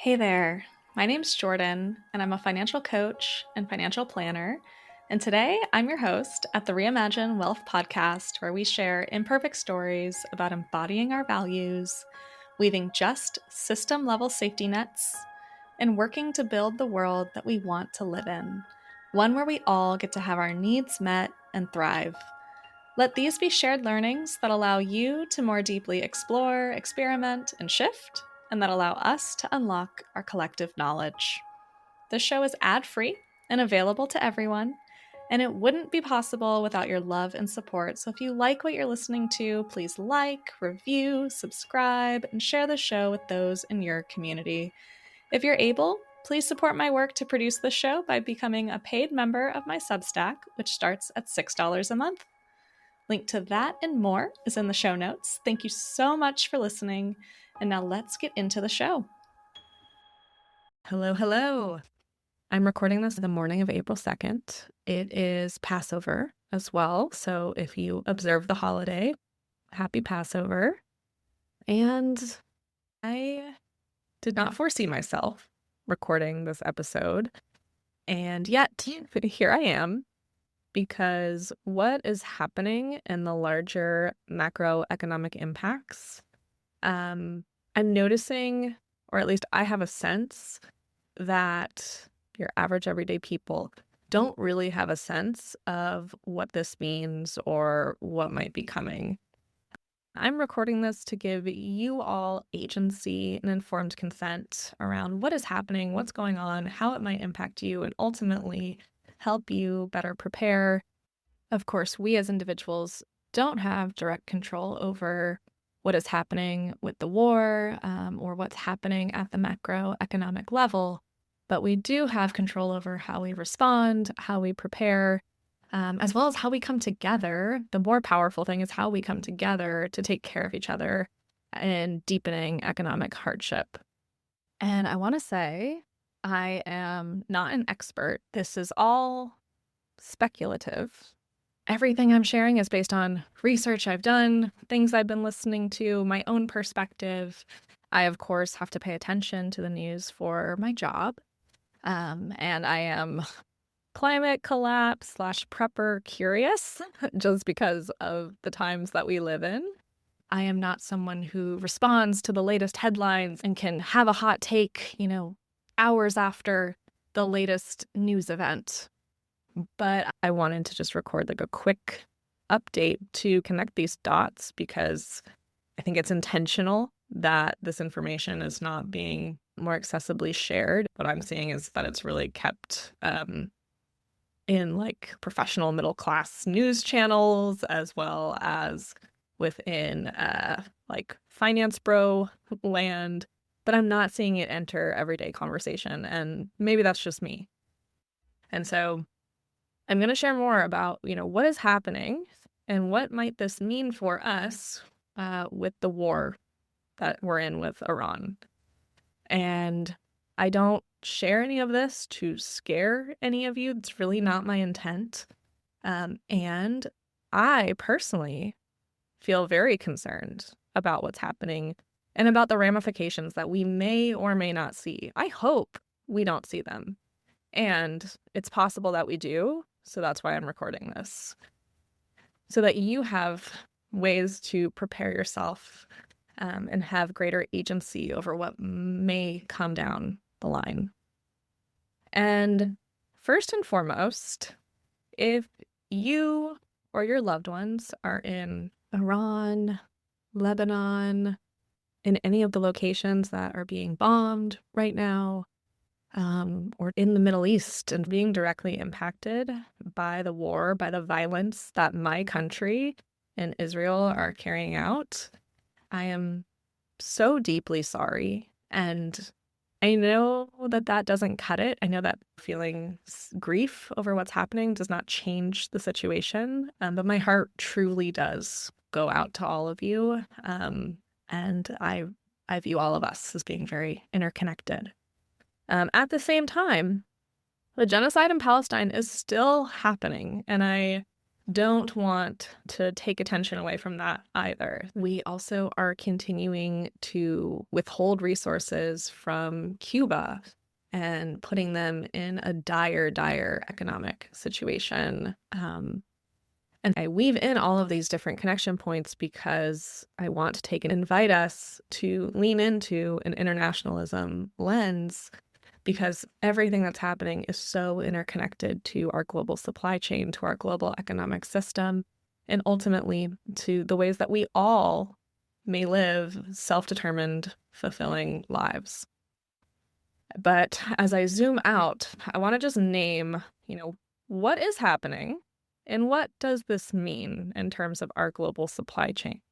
Hey there, my name's Jordan, and I'm a financial coach and financial planner. And today I'm your host at the Reimagine Wealth podcast, where we share imperfect stories about embodying our values, weaving just system level safety nets, and working to build the world that we want to live in, one where we all get to have our needs met and thrive. Let these be shared learnings that allow you to more deeply explore, experiment, and shift, and that allow us to unlock our collective knowledge. This show is ad-free and available to everyone, and it wouldn't be possible without your love and support. So if you like what you're listening to, please like, review, subscribe, and share the show with those in your community. If you're able, please support my work to produce the show by becoming a paid member of my Substack, which starts at $6 a month. Link to that and more is in the show notes. Thank you so much for listening. And now let's get into the show. Hello. I'm recording this the morning of April 2nd. It is Passover as well. So if you observe the holiday, happy Passover. And I did not foresee myself recording this episode. And yet, here I am. Because what is happening in the larger macroeconomic impacts, I'm noticing, or at least I have a sense, that your average everyday people don't really have a sense of what this means or what might be coming. I'm recording this to give you all agency and informed consent around what is happening, what's going on, how it might impact you, and ultimately help you better prepare. Of course, we as individuals don't have direct control over what is happening with the war or what's happening at the macroeconomic level, but we do have control over how we respond, how we prepare, as well as how we come together. The more powerful thing is how we come together to take care of each other in deepening economic hardship. And I want to say, I am not an expert. This is all speculative. Everything I'm sharing is based on research I've done, things I've been listening to, my own perspective. I, of course, have to pay attention to the news for my job. And I am climate collapse / prepper curious just because of the times that we live in. I am not someone who responds to the latest headlines and can have a hot take, hours after the latest news event. But I wanted to just record a quick update to connect these dots because I think it's intentional that this information is not being more accessibly shared. What I'm seeing is that it's really kept in professional middle class news channels, as well as within finance bro land. But I'm not seeing it enter everyday conversation, and maybe that's just me. And so I'm going to share more about, what is happening and what might this mean for us with the war that we're in with Iran. And I don't share any of this to scare any of you. It's really not my intent. And I personally feel very concerned about what's happening and about the ramifications that we may or may not see. I hope we don't see them. And it's possible that we do. So that's why I'm recording this. So that you have ways to prepare yourself and have greater agency over what may come down the line. And first and foremost, if you or your loved ones are in Iran, Lebanon, in any of the locations that are being bombed right now, or in the Middle East and being directly impacted by the war, by the violence that my country and Israel are carrying out, I am so deeply sorry. And I know that doesn't cut it. I know that feeling grief over what's happening does not change the situation, but my heart truly does go out to all of you. And I view all of us as being very interconnected. At the same time, the genocide in Palestine is still happening, and I don't want to take attention away from that either. We also are continuing to withhold resources from Cuba and putting them in a dire economic situation. And I weave in all of these different connection points because I want to take and invite us to lean into an internationalism lens, because everything that's happening is so interconnected to our global supply chain, to our global economic system, and ultimately to the ways that we all may live self-determined, fulfilling lives. But as I zoom out, I want to just name, what is happening and what does this mean in terms of our global supply chain?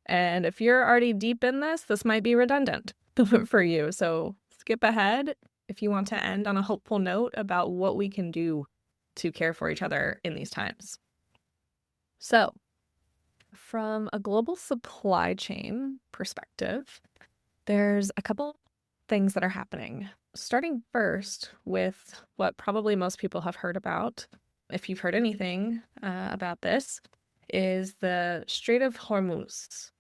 And if you're already deep in this might be redundant for you. So skip ahead if you want to end on a hopeful note about what we can do to care for each other in these times. So, from a global supply chain perspective, there's a couple things that are happening. Starting first with what probably most people have heard about, if you've heard anything about this, is the Strait of Hormuz.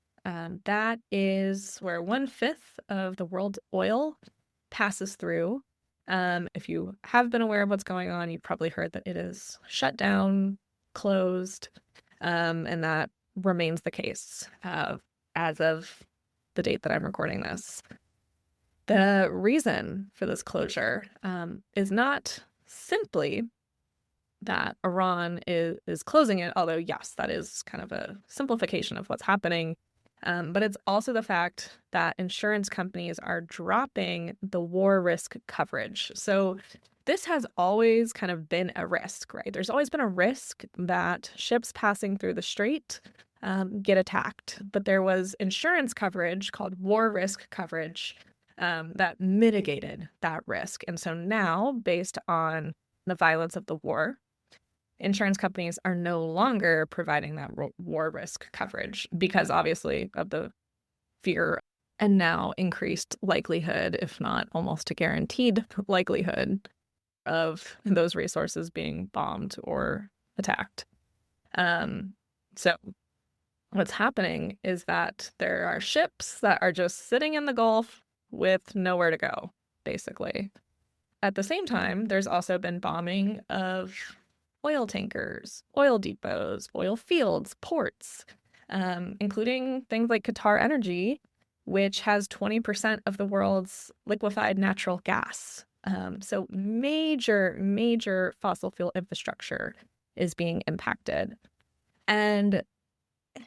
That is where 1/5 of the world's oil passes through. If you have been aware of what's going on, you've probably heard that it is shut down, closed, and that remains the case as of the date that I'm recording this. The reason for this closure is not simply that Iran is closing it, although yes, that is kind of a simplification of what's happening. But it's also the fact that insurance companies are dropping the war risk coverage. So this has always kind of been a risk, right? There's always been a risk that ships passing through the strait get attacked. But there was insurance coverage called war risk coverage that mitigated that risk. And so now, based on the violence of the war, insurance companies are no longer providing that war risk coverage because obviously of the fear and now increased likelihood, if not almost a guaranteed likelihood, of those resources being bombed or attacked. So what's happening is that there are ships that are just sitting in the Gulf with nowhere to go, basically. At the same time, there's also been bombing of oil tankers, oil depots, oil fields, ports, including things like Qatar Energy, which has 20% of the world's liquefied natural gas. So major fossil fuel infrastructure is being impacted. And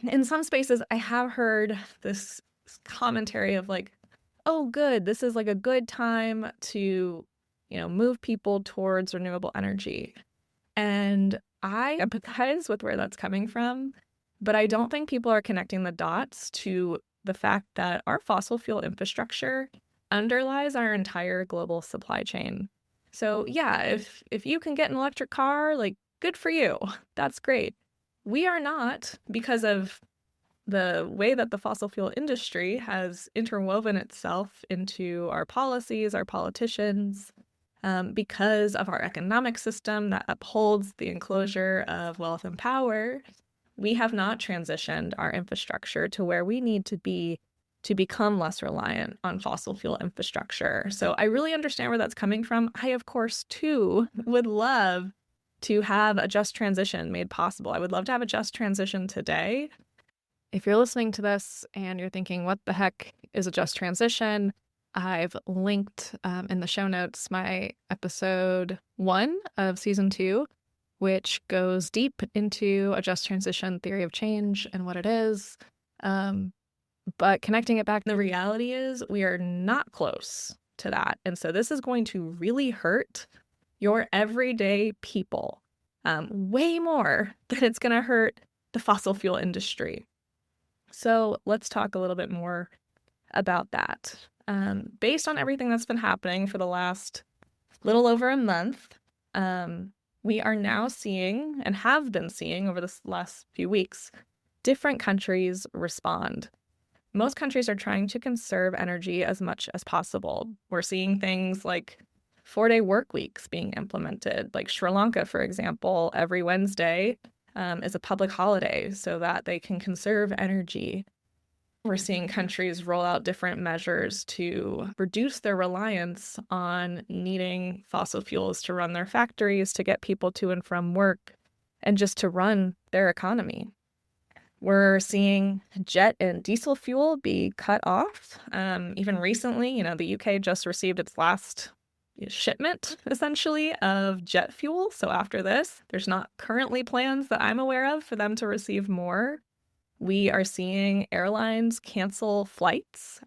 in some spaces, I have heard this commentary of like, oh, good, this is like a good time to, move people towards renewable energy. And I empathize with where that's coming from, but I don't think people are connecting the dots to the fact that our fossil fuel infrastructure underlies our entire global supply chain. So yeah, if you can get an electric car, like good for you. That's great. We are not, because of the way that the fossil fuel industry has interwoven itself into our policies, our politicians, because of our economic system that upholds the enclosure of wealth and power, we have not transitioned our infrastructure to where we need to be to become less reliant on fossil fuel infrastructure. So I really understand where that's coming from. I, of course, too, would love to have a just transition made possible. I would love to have a just transition today. If you're listening to this and you're thinking, what the heck is a just transition? I've linked in the show notes my episode 1 of season 2, which goes deep into a just transition theory of change and what it is. But connecting it back, the reality is we are not close to that. And so this is going to really hurt your everyday people way more than it's going to hurt the fossil fuel industry. So let's talk a little bit more about that. Based on everything that's been happening for the last little over a month, we are now seeing and have been seeing over the last few weeks, different countries respond. Most countries are trying to conserve energy as much as possible. We're seeing things like 4-day work weeks being implemented. Like Sri Lanka, for example, every Wednesday is a public holiday so that they can conserve energy. We're seeing countries roll out different measures to reduce their reliance on needing fossil fuels to run their factories, to get people to and from work, and just to run their economy. We're seeing jet and diesel fuel be cut off. Even recently, the UK just received its last shipment, essentially, of jet fuel. So after this, there's not currently plans that I'm aware of for them to receive more. We are seeing airlines cancel flights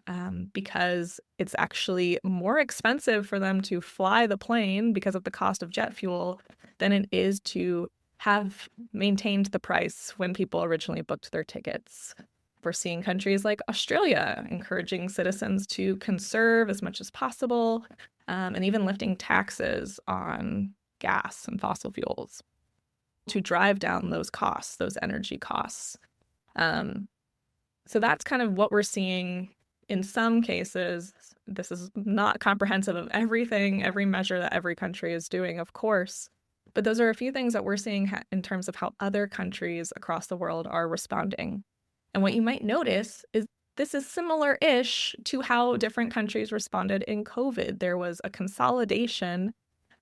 because it's actually more expensive for them to fly the plane because of the cost of jet fuel than it is to have maintained the price when people originally booked their tickets. We're seeing countries like Australia encouraging citizens to conserve as much as possible, and even lifting taxes on gas and fossil fuels to drive down those costs, those energy costs. So that's kind of what we're seeing in some cases. This is not comprehensive of everything, every measure that every country is doing, of course. But those are a few things that we're seeing in terms of how other countries across the world are responding. And what you might notice is this is similar-ish to how different countries responded in COVID. There was a consolidation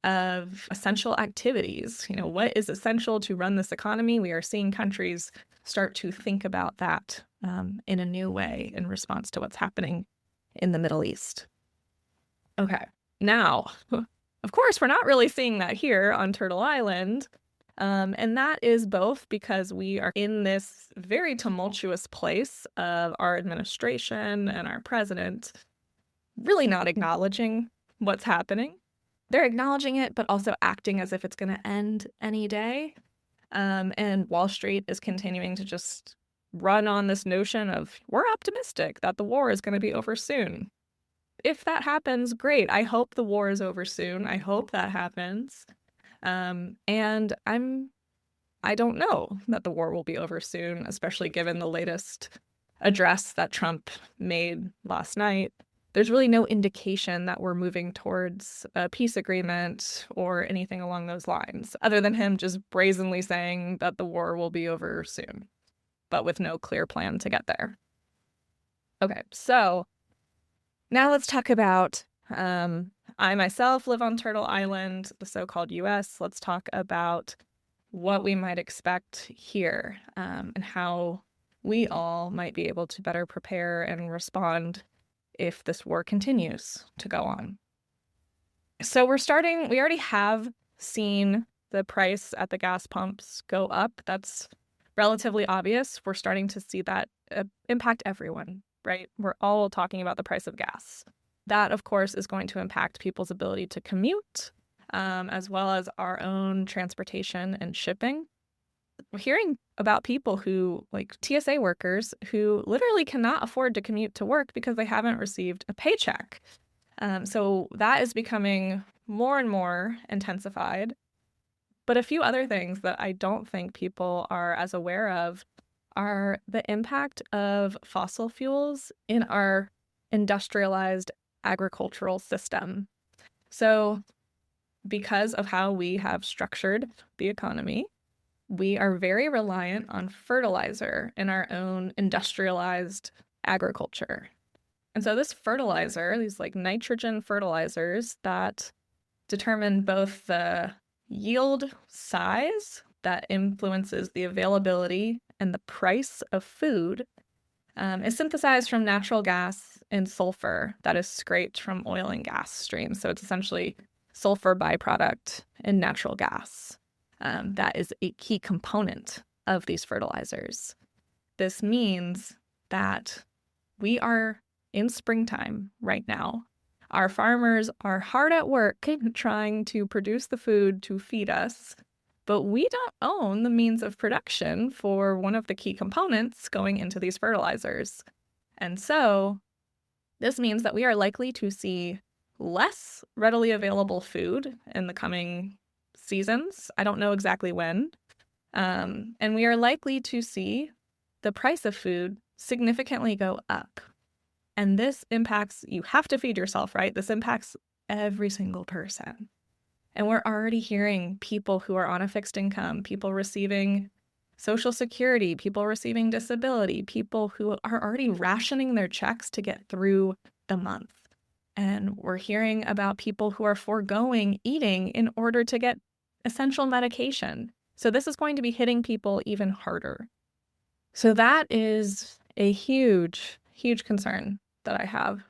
of essential activities. What is essential to run this economy? We are seeing countries start to think about that in a new way in response to what's happening in the Middle East. Okay, now, of course, we're not really seeing that here on Turtle Island. And that is both because we are in this very tumultuous place of our administration and our president really not acknowledging what's happening. They're acknowledging it, but also acting as if it's going to end any day. And Wall Street is continuing to just run on this notion of we're optimistic that the war is going to be over soon. If that happens, great. I hope the war is over soon. I hope that happens. And I don't know that the war will be over soon, especially given the latest address that Trump made last night. There's really no indication that we're moving towards a peace agreement or anything along those lines, other than him just brazenly saying that the war will be over soon, but with no clear plan to get there. Okay, so now let's talk about, I myself live on Turtle Island, the so-called US. Let's talk about what we might expect here, and how we all might be able to better prepare and respond if this war continues to go on. So we already have seen the price at the gas pumps go up. That's relatively obvious. We're starting to see that impact everyone, right? We're all talking about the price of gas. That, of course, is going to impact people's ability to commute, as well as our own transportation and shipping. We're hearing about people who, like TSA workers, who literally cannot afford to commute to work because they haven't received a paycheck. So that is becoming more and more intensified. But a few other things that I don't think people are as aware of are the impact of fossil fuels in our industrialized agricultural system. So because of how we have structured the economy, we are very reliant on fertilizer in our own industrialized agriculture. And so this fertilizer, these like nitrogen fertilizers that determine both the yield size that influences the availability and the price of food, is synthesized from natural gas and sulfur that is scraped from oil and gas streams. So it's essentially sulfur byproduct in natural gas. That is a key component of these fertilizers. This means that we are in springtime right now. Our farmers are hard at work trying to produce the food to feed us, but we don't own the means of production for one of the key components going into these fertilizers. And so this means that we are likely to see less readily available food in the coming seasons. I don't know exactly when. And we are likely to see the price of food significantly go up. And this impacts, you have to feed yourself, right? This impacts every single person. And we're already hearing people who are on a fixed income, people receiving Social Security, people receiving disability, people who are already rationing their checks to get through the month. And we're hearing about people who are foregoing eating in order to get essential medication. So this is going to be hitting people even harder. So that is a huge, huge concern that I have.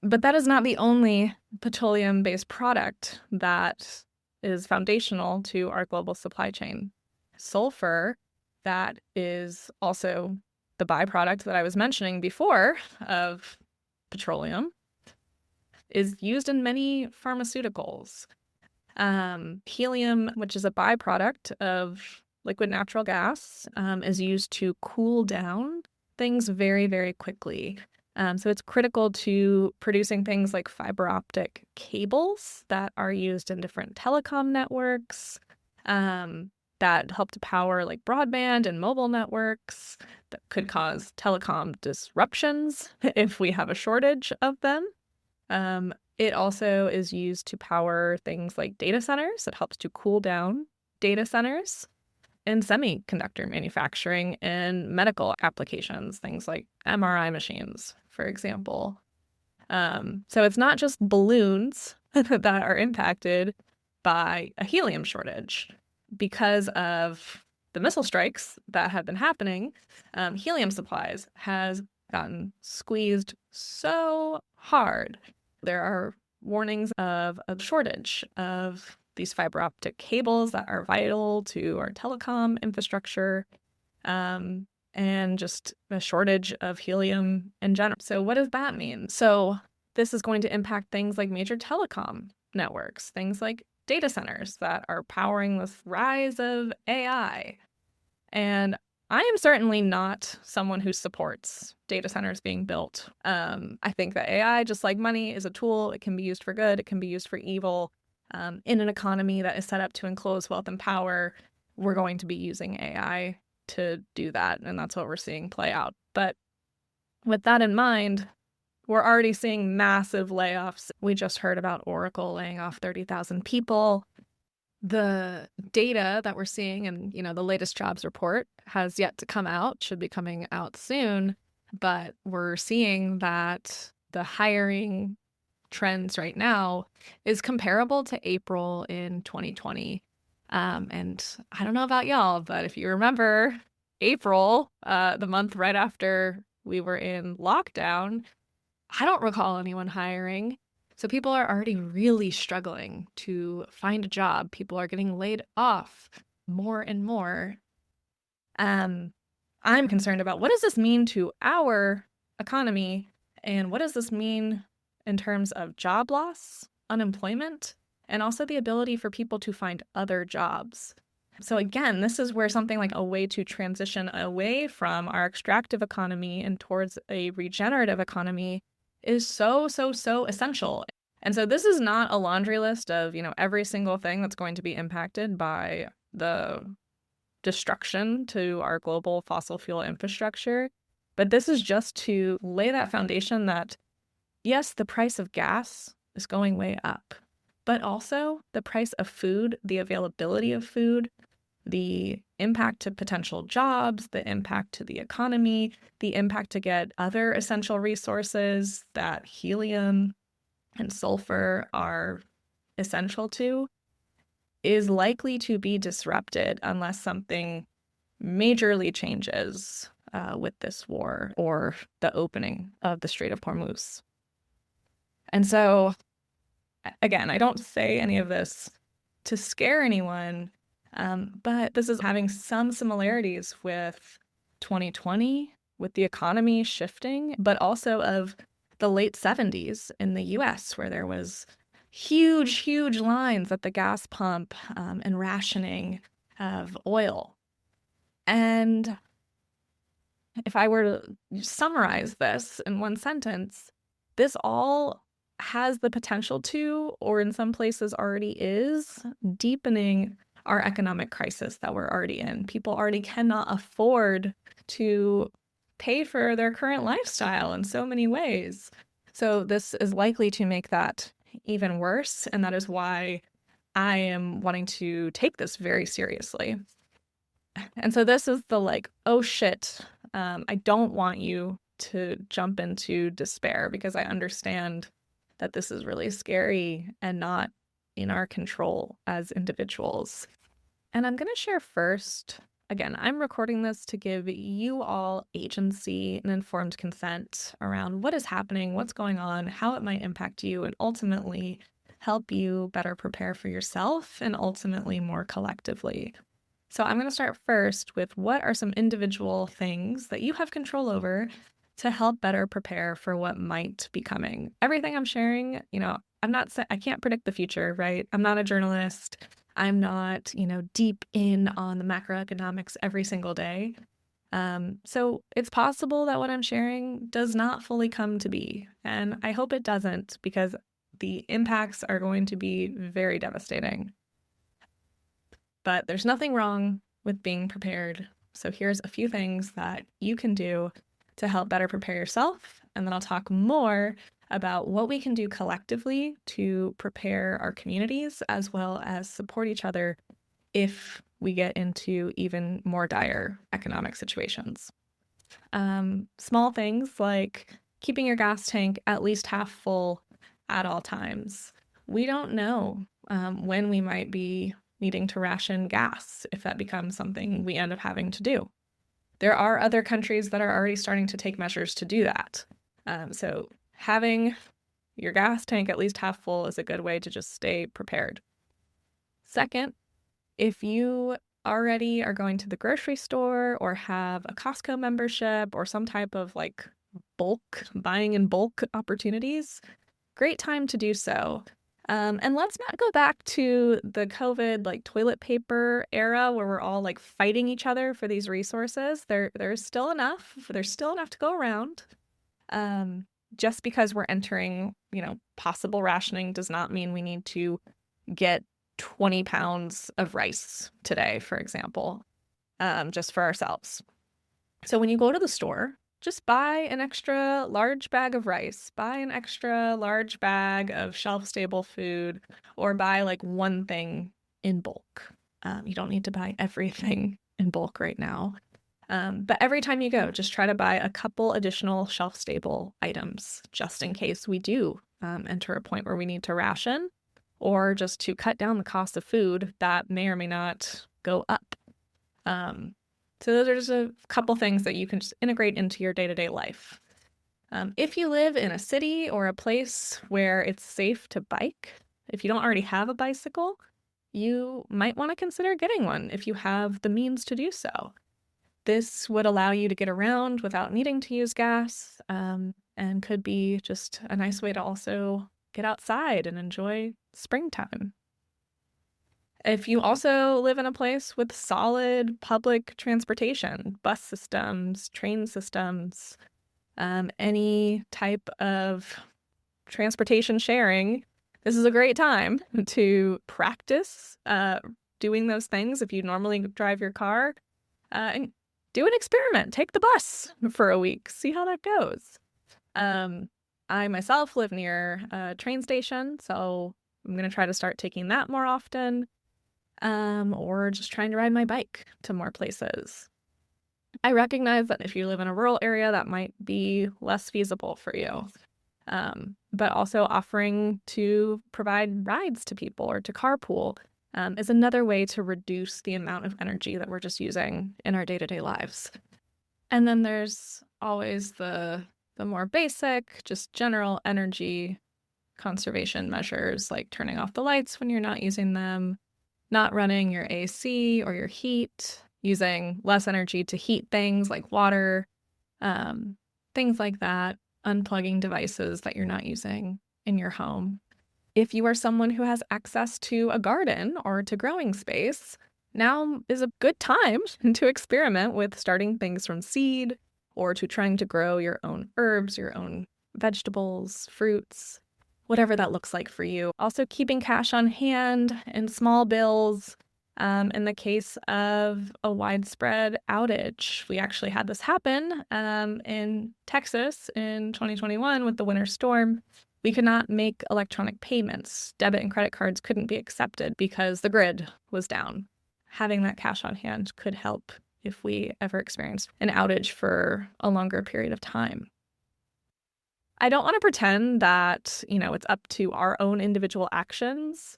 But that is not the only petroleum-based product that is foundational to our global supply chain. Sulfur, that is also the byproduct that I was mentioning before of petroleum, is used in many pharmaceuticals. Helium, which is a byproduct of liquid natural gas, is used to cool down things very, very quickly. So it's critical to producing things like fiber optic cables that are used in different telecom networks, that help to power like broadband and mobile networks that could cause telecom disruptions if we have a shortage of them. It also is used to power things like data centers. It helps to cool down data centers in semiconductor manufacturing and medical applications, things like MRI machines, for example. So it's not just balloons that are impacted by a helium shortage. Because of the missile strikes that have been happening, helium supplies has gotten squeezed so hard. There are warnings of a shortage of these fiber optic cables that are vital to our telecom infrastructure, and just a shortage of helium in general. So what does that mean? So this is going to impact things like major telecom networks, things like data centers that are powering this rise of AI. And I am certainly not someone who supports data centers being built. I think that AI, just like money, is a tool. It can be used for good. It can be used for evil. In an economy that is set up to enclose wealth and power, we're going to be using AI to do that. And that's what we're seeing play out. But with that in mind, we're already seeing massive layoffs. We just heard about Oracle laying off 30,000 people. The data that we're seeing and, the latest jobs report has yet to come out, should be coming out soon. But we're seeing that the hiring trends right now is comparable to April in 2020. And I don't know about y'all, but if you remember April, the month right after we were in lockdown, I don't recall anyone hiring. So people are already really struggling to find a job. People are getting laid off more and more. I'm concerned about what does this mean to our economy, and what does this mean in terms of job loss, unemployment, and also the ability for people to find other jobs. So again, this is where something like a way to transition away from our extractive economy and towards a regenerative economy is so, so, so essential. And so this is not a laundry list of, every single thing that's going to be impacted by the destruction to our global fossil fuel infrastructure. But this is just to lay that foundation that, yes, the price of gas is going way up, but also the price of food, the availability of food, the impact to potential jobs, the impact to the economy, the impact to get other essential resources that helium and sulfur are essential to, is likely to be disrupted unless something majorly changes with this war or the opening of the Strait of Hormuz. And so, again, I don't say any of this to scare anyone, but this is having some similarities with 2020, with the economy shifting, but also of the late 70s in the US, where there was huge, huge lines at the gas pump and rationing of oil. And if I were to summarize this in one sentence, this all has the potential to, or in some places already is, deepening our economic crisis that we're already in. People already cannot afford to pay for their current lifestyle in so many ways. So this is likely to make that even worse. And that is why I am wanting to take this very seriously. And so this is the like, oh shit, I don't want you to jump into despair, because I understand that this is really scary and not in our control as individuals. And I'm going to share first. Again, I'm recording this to give you all agency and informed consent around what is happening, what's going on, how it might impact you, and ultimately help you better prepare for yourself and ultimately more collectively. So I'm going to start first with what are some individual things that you have control over to help better prepare for what might be coming. Everything I'm sharing, I can't predict the future, right? I'm not a journalist. I'm not, deep in on the macroeconomics every single day. So it's possible that what I'm sharing does not fully come to be. And I hope it doesn't, because the impacts are going to be very devastating. But there's nothing wrong with being prepared. So here's a few things that you can do to help better prepare yourself. And then I'll talk more about what we can do collectively to prepare our communities, as well as support each other if we get into even more dire economic situations. Small things like keeping your gas tank at least half full at all times. We don't know when we might be needing to ration gas if that becomes something we end up having to do. There are other countries that are already starting to take measures to do that. So having your gas tank at least half full is a good way to just stay prepared. Second, if you already are going to the grocery store or have a Costco membership or some type of like buying in bulk opportunities, great time to do so. And let's not go back to the COVID like toilet paper era where we're all like fighting each other for these resources. There's still enough. There's still enough to go around. Just because we're entering, possible rationing does not mean we need to get 20 pounds of rice today, for example, just for ourselves. So when you go to the store, just buy an extra large bag of rice, buy an extra large bag of shelf-stable food, or buy like one thing in bulk. You don't need to buy everything in bulk right now. But every time you go, just try to buy a couple additional shelf-stable items, just in case we do enter a point where we need to ration, or just to cut down the cost of food that may or may not go up. So there's a couple things that you can just integrate into your day-to-day life. If you live in a city or a place where it's safe to bike, if you don't already have a bicycle, you might want to consider getting one if you have the means to do so. This would allow you to get around without needing to use gas, and could be just a nice way to also get outside and enjoy springtime. If you also live in a place with solid public transportation, bus systems, train systems, any type of transportation sharing, this is a great time to practice doing those things. If you normally drive your car, and do an experiment. Take the bus for a week. See how that goes. I myself live near a train station, so I'm going to try to start taking that more often. Or just trying to ride my bike to more places. I recognize that if you live in a rural area, that might be less feasible for you. But also offering to provide rides to people or to carpool is another way to reduce the amount of energy that we're just using in our day-to-day lives. And then there's always the more basic, just general energy conservation measures, like turning off the lights when you're not using them, not running your AC or your heat, using less energy to heat things like water, things like that, unplugging devices that you're not using in your home. If you are someone who has access to a garden or to growing space, now is a good time to experiment with starting things from seed or to trying to grow your own herbs, your own vegetables, fruits, whatever that looks like for you. Also keeping cash on hand in small bills in the case of a widespread outage. We actually had this happen in Texas in 2021 with the winter storm. We could not make electronic payments. Debit and credit cards couldn't be accepted because the grid was down. Having that cash on hand could help if we ever experienced an outage for a longer period of time. I don't want to pretend that, it's up to our own individual actions.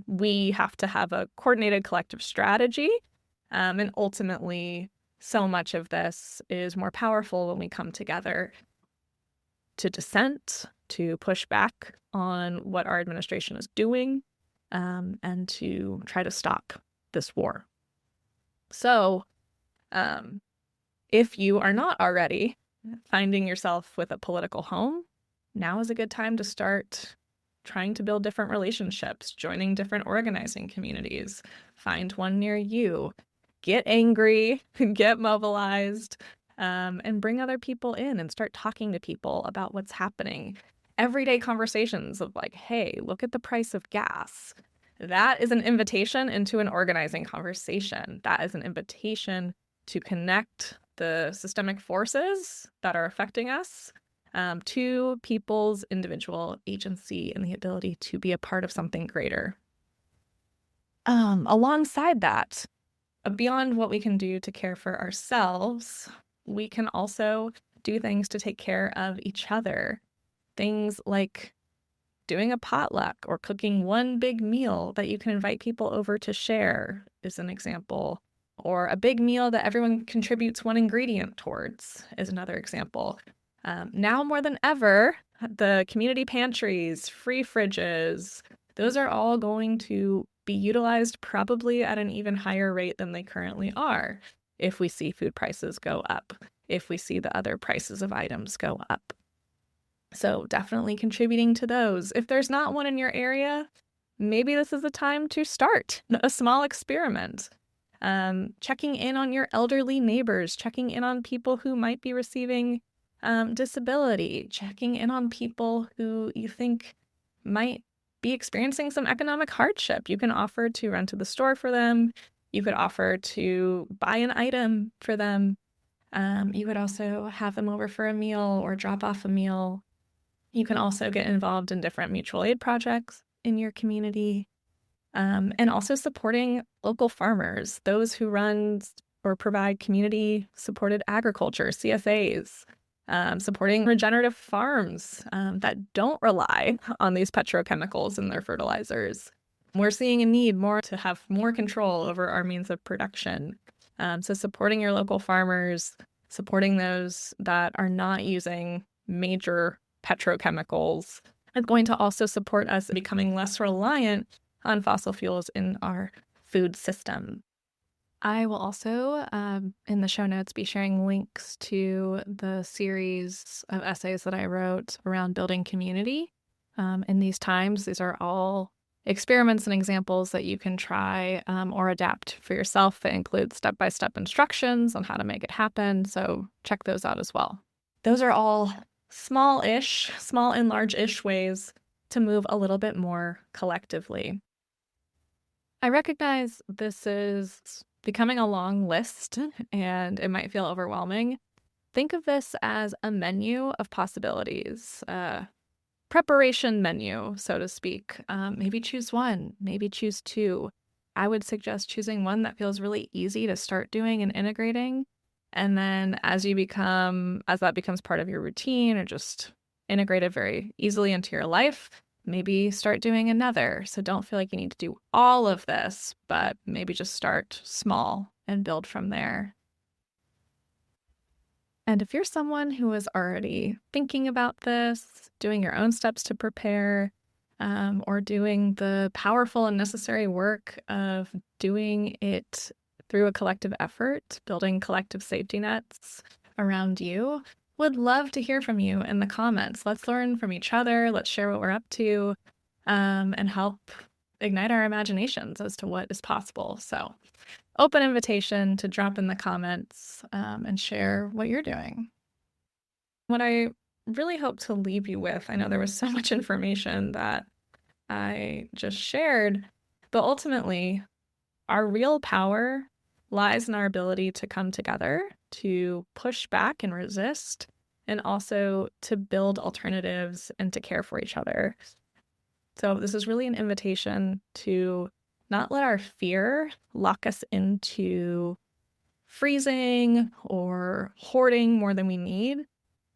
We have to have a coordinated collective strategy. And ultimately, so much of this is more powerful when we come together to dissent, to push back on what our administration is doing, and to try to stop this war. So, if you are not already finding yourself with a political home, now is a good time to start trying to build different relationships, joining different organizing communities, find one near you, get angry, get mobilized, and bring other people in and start talking to people about what's happening. Everyday conversations of like, hey, look at the price of gas. That is an invitation into an organizing conversation. That is an invitation to connect the systemic forces that are affecting us to people's individual agency and the ability to be a part of something greater. Alongside that, beyond what we can do to care for ourselves, we can also do things to take care of each other. Things like doing a potluck or cooking one big meal that you can invite people over to share is an example. Or a big meal that everyone contributes one ingredient towards is another example. Now more than ever, the community pantries, free fridges, those are all going to be utilized probably at an even higher rate than they currently are if we see food prices go up, if we see the other prices of items go up. So definitely contributing to those. If there's not one in your area, maybe this is the time to start a small experiment. Checking in on your elderly neighbors, checking in on people who might be receiving disability, checking in on people who you think might be experiencing some economic hardship. You can offer to run to the store for them. You could offer to buy an item for them. You could also have them over for a meal or drop off a meal. You can also get involved in different mutual aid projects in your community. And also supporting local farmers, those who run or provide community-supported agriculture, CSAs, supporting regenerative farms that don't rely on these petrochemicals in their fertilizers. We're seeing a need more to have more control over our means of production. So supporting your local farmers, supporting those that are not using major petrochemicals is going to also support us becoming less reliant on fossil fuels in our food system. I will also, in the show notes, be sharing links to the series of essays that I wrote around building community in these times. These are all experiments and examples that you can try or adapt for yourself. It includes step-by-step instructions on how to make it happen, so check those out as well. Those are all small and large-ish ways to move a little bit more collectively. I recognize this is becoming a long list and it might feel overwhelming. Think of this as a menu of possibilities, a preparation menu, so to speak. Maybe choose one, maybe choose two. I would suggest choosing one that feels really easy to start doing and integrating. And then as that becomes part of your routine or just integrated very easily into your life, maybe start doing another. So don't feel like you need to do all of this, but maybe just start small and build from there. And if you're someone who is already thinking about this, doing your own steps to prepare, or doing the powerful and necessary work of doing it through a collective effort, building collective safety nets around you, would love to hear from you in the comments. Let's learn from each other. Let's share what we're up to and help ignite our imaginations as to what is possible. So open invitation to drop in the comments and share what you're doing. What I really hope to leave you with, I know there was so much information that I just shared, but ultimately our real power lies in our ability to come together, to push back and resist, and also to build alternatives and to care for each other. So this is really an invitation to not let our fear lock us into freezing or hoarding more than we need,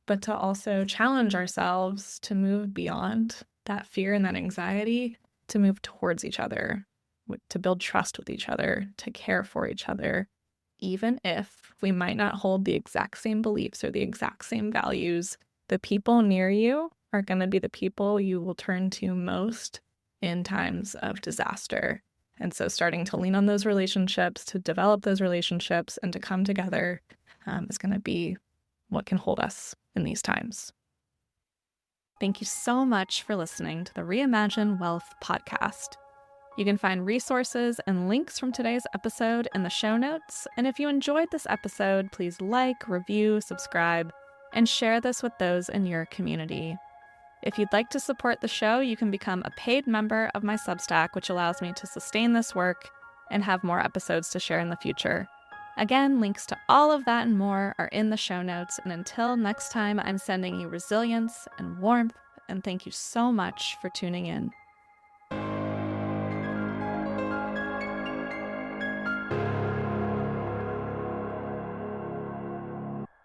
but to also challenge ourselves to move beyond that fear and that anxiety, to move towards each other, to build trust with each other, to care for each other, even if we might not hold the exact same beliefs or the exact same values. The people near you are going to be the people you will turn to most in times of disaster. And so starting to lean on those relationships, to develop those relationships, and to come together is going to be what can hold us in these times. Thank you so much for listening to the Reimagine Wealth podcast. You can find resources and links from today's episode in the show notes. And if you enjoyed this episode, please like, review, subscribe, and share this with those in your community. If you'd like to support the show, you can become a paid member of my Substack, which allows me to sustain this work and have more episodes to share in the future. Again, links to all of that and more are in the show notes. And until next time, I'm sending you resilience and warmth, and thank you so much for tuning in.